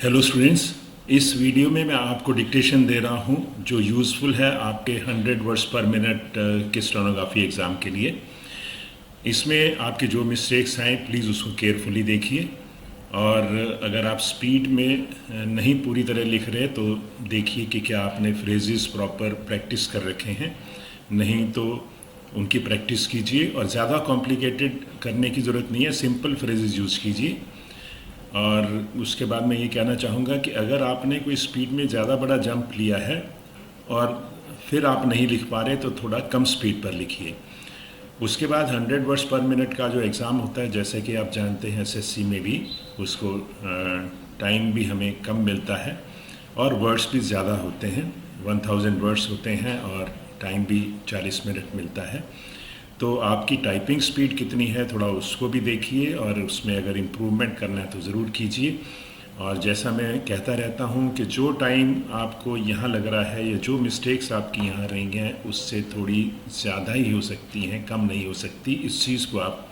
Hello students, इस video में मैं आपको डिक्टेशन दे रहा हूं जो यूज़फुल है आपके 100 वर्ड्स पर मिनट के स्टेनोग्राफी एग्ज़ाम के लिए। इसमें आपके जो मिस्टेक्स हैं प्लीज़ उसको केयरफुली देखिए, और अगर आप स्पीड में नहीं पूरी तरह लिख रहे तो देखिए कि क्या आपने फ्रेजेस प्रॉपर प्रैक्टिस कर रखे हैं। नहीं तो उनकी प्रैक्टिस कीजिए, और ज़्यादा कॉम्प्लिकेटेड करने की ज़रूरत नहीं है, सिंपल फ्रेजेस यूज़ कीजिए। और उसके बाद मैं ये कहना चाहूँगा कि अगर आपने कोई स्पीड में ज़्यादा बड़ा जंप लिया है और फिर आप नहीं लिख पा रहे तो थोड़ा कम स्पीड पर लिखिए। उसके बाद 100 वर्ड्स पर मिनट का जो एग्ज़ाम होता है, जैसे कि आप जानते हैं एसएससी में भी उसको टाइम भी हमें कम मिलता है और वर्ड्स भी ज़्यादा होते हैं, 1000 वर्ड्स होते हैं और टाइम भी 40 मिनट मिलता है। तो आपकी टाइपिंग स्पीड कितनी है थोड़ा उसको भी देखिए, और उसमें अगर इम्प्रूवमेंट करना है तो ज़रूर कीजिए। और जैसा मैं कहता रहता हूँ कि जो टाइम आपको यहाँ लग रहा है या जो मिस्टेक्स आपकी यहाँ रहेंगे हैं उससे थोड़ी ज़्यादा ही हो सकती हैं, कम नहीं हो सकती। इस चीज़ को आप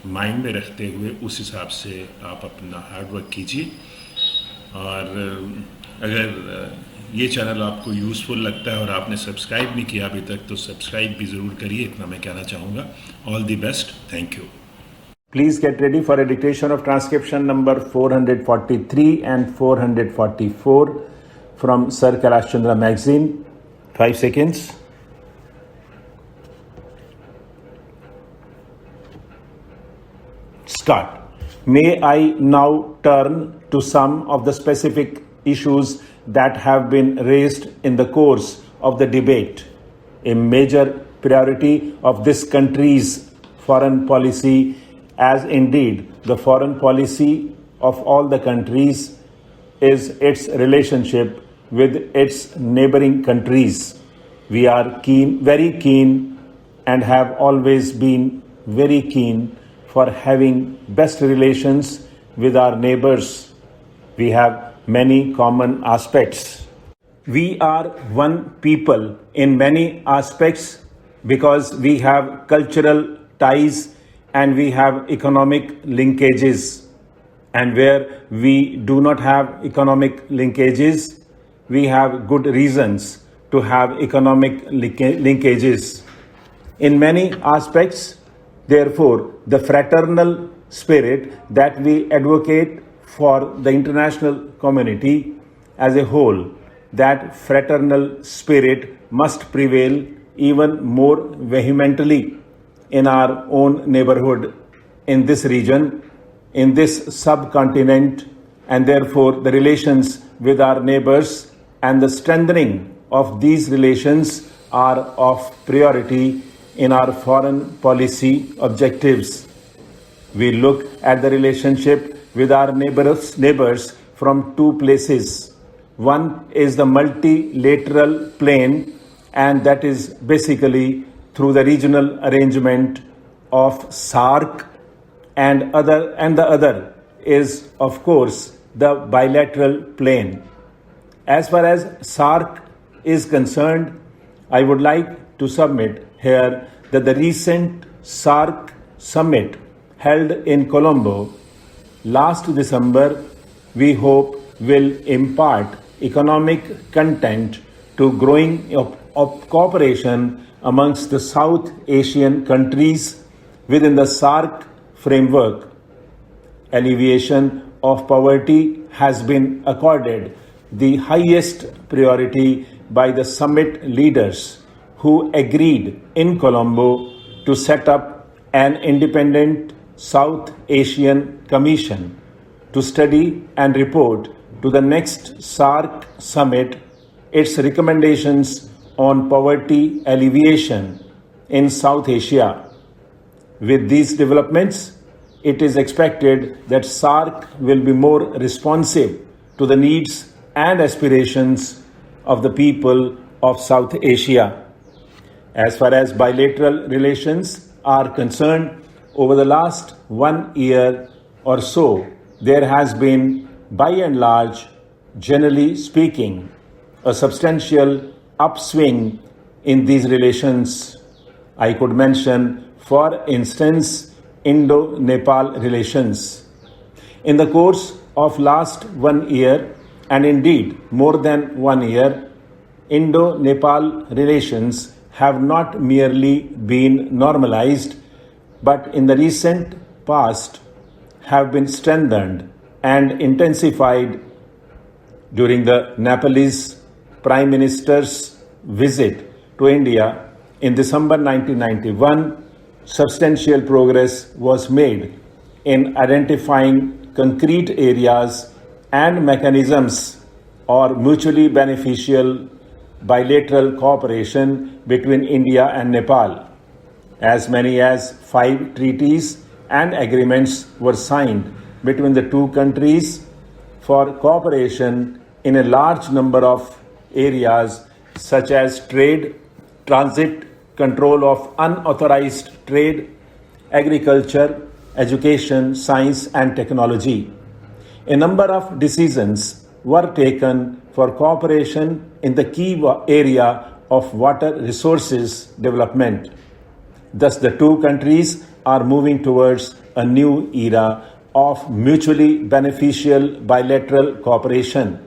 माइंड में रखते हुए उस हिसाब से आप अपना हार्ड वर्क कीजिए। और अगर ये चैनल आपको यूज़फुल लगता है और आपने सब्सक्राइब नहीं किया अभी तक तो सब्सक्राइब भी ज़रूर करिए, इतना मैं कहना चाहूँगा। All the best, thank you. Please get ready for a dictation of transcription number 443 and 444 from Sir Kailash Chandra magazine. 5 seconds. Start. May I now turn to some of the specific issues that have been raised in the course of the debate. A major priority of this country's foreign policy, as indeed the foreign policy of all the countries, is its relationship with its neighboring countries. We are very keen, and have always been very keen for having best relations with our neighbors. We have many common aspects. We are one people in many aspects because we have cultural ties and we have economic linkages. And where we do not have economic linkages, we have good reasons to have economic linkages. In many aspects, therefore, the fraternal spirit that we advocate for the international community as a whole, that fraternal spirit must prevail even more vehemently in our own neighborhood, in this region, in this subcontinent, and therefore the relations with our neighbors and the strengthening of these relations are of priority in our foreign policy objectives. We look at the relationship with our neighbors from two places. One is the multilateral plane, and that is basically through the regional arrangement of SAARC, and the other is, of course, the bilateral plane. As far as SAARC is concerned, I would like to submit here that the recent SAARC summit held in Colombo last December, we hope will impart economic content to growing of cooperation amongst the South Asian countries within the SAARC framework. Alleviation of poverty has been accorded the highest priority by the summit leaders, who agreed in Colombo to set up an independent South Asian Commission to study and report to the next SAARC summit its recommendations on poverty alleviation in South Asia. With these developments, it is expected that SAARC will be more responsive to the needs and aspirations of the people of South Asia. As far as bilateral relations are concerned, over the last 1 year or so, there has been, by and large, generally speaking, a substantial upswing in these relations. I could mention, for instance, Indo-Nepal relations. In the course of last 1 year, and indeed more than 1 year, Indo-Nepal relations have not merely been normalized, but in the recent past have been strengthened and intensified during the Nepalese Prime Minister's visit to India in December 1991. Substantial progress was made in identifying concrete areas and mechanisms or mutually beneficial bilateral cooperation between India and Nepal. As many as 5 treaties and agreements were signed between the two countries for cooperation in a large number of areas such as trade, transit, control of unauthorized trade, agriculture, education, science and technology. A number of decisions were taken for cooperation in the key area of water resources development. Thus, the two countries are moving towards a new era of mutually beneficial bilateral cooperation.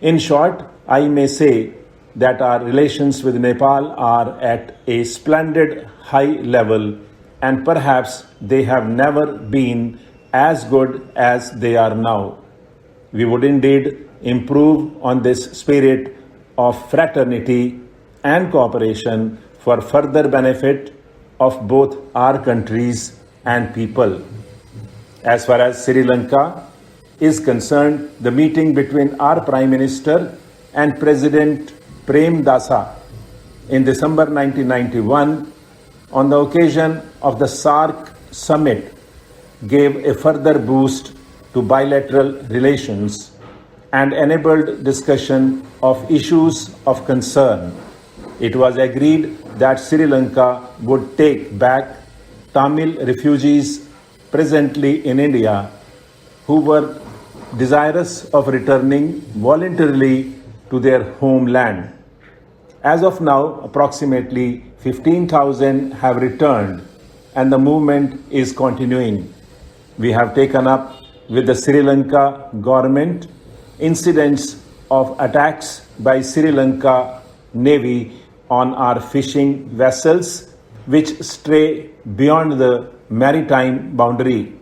In short, I may say that our relations with Nepal are at a splendid high level, and perhaps they have never been as good as they are now. We would indeed improve on this spirit of fraternity and cooperation for further benefit of both our countries and people. As far as Sri Lanka is concerned, the meeting between our Prime Minister and President Premdasa in December 1991 on the occasion of the SAARC summit gave a further boost to bilateral relations and enabled discussion of issues of concern. It was agreed that Sri Lanka would take back Tamil refugees presently in India who were desirous of returning voluntarily to their homeland. As of now, approximately 15,000 have returned and the movement is continuing. We have taken up with the Sri Lanka government incidents of attacks by Sri Lanka Navy on our fishing vessels which stray beyond the maritime boundary.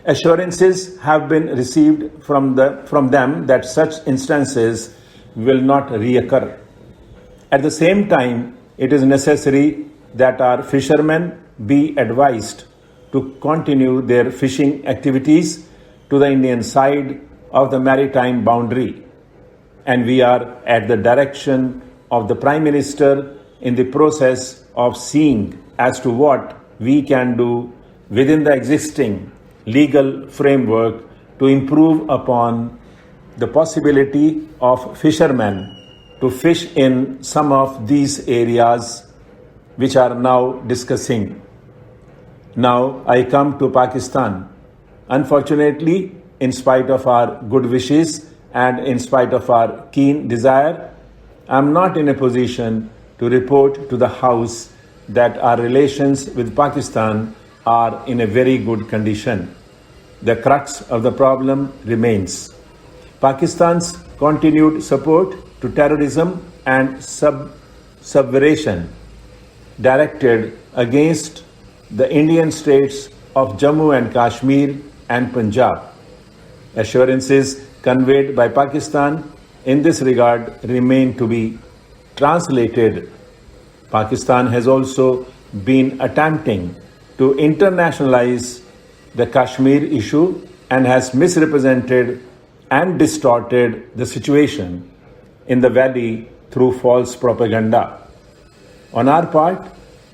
Assurances have been received from them that such instances will not reoccur. At the same time, it is necessary that our fishermen be advised to continue their fishing activities to the Indian side of the maritime boundary. And we are at the direction of the Prime Minister in the process of seeing as to what we can do within the existing legal framework to improve upon the possibility of fishermen to fish in some of these areas which are now discussing. Now I come to Pakistan. Unfortunately, in spite of our good wishes and in spite of our keen desire, I am not in a position to report to the House that our relations with Pakistan are in a very good condition. The crux of the problem remains Pakistan's continued support to terrorism and subversion directed against the Indian states of Jammu and Kashmir and Punjab. Assurances conveyed by Pakistan in this regard remain to be translated. Pakistan has also been attempting to internationalize the Kashmir issue and has misrepresented and distorted the situation in the valley through false propaganda. On our part,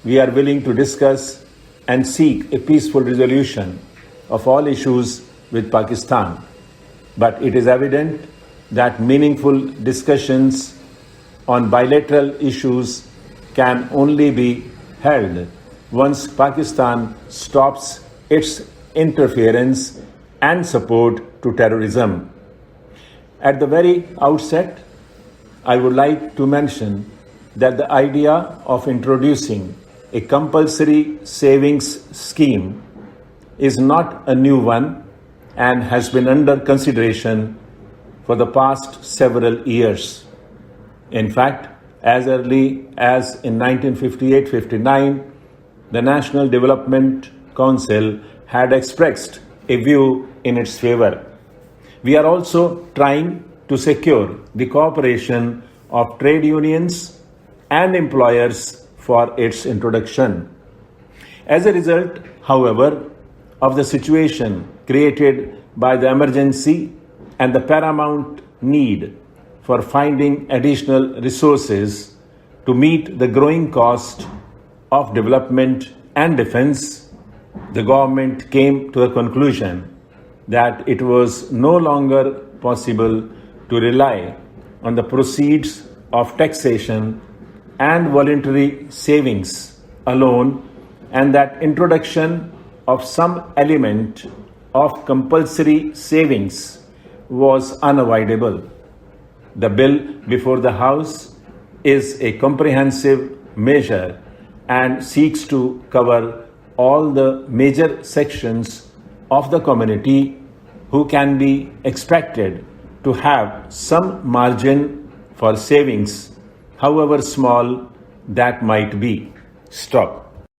we are willing to discuss and seek a peaceful resolution of all issues with Pakistan. But it is evident that meaningful discussions on bilateral issues can only be held once Pakistan stops its interference and support to terrorism. At the very outset, I would like to mention that the idea of introducing a compulsory savings scheme is not a new one and has been under consideration for the past several years. In fact, as early as in 1958-59, the National Development Council had expressed a view in its favor. We are also trying to secure the cooperation of trade unions and employers for its introduction. As a result, however, of the situation created by the emergency and the paramount need for finding additional resources to meet the growing cost of development and defense, the government came to the conclusion that it was no longer possible to rely on the proceeds of taxation and voluntary savings alone, and that introduction of some element of compulsory savings was unavoidable. The bill before the House is a comprehensive measure and seeks to cover all the major sections of the community who can be expected to have some margin for savings, however small that might be. Stop.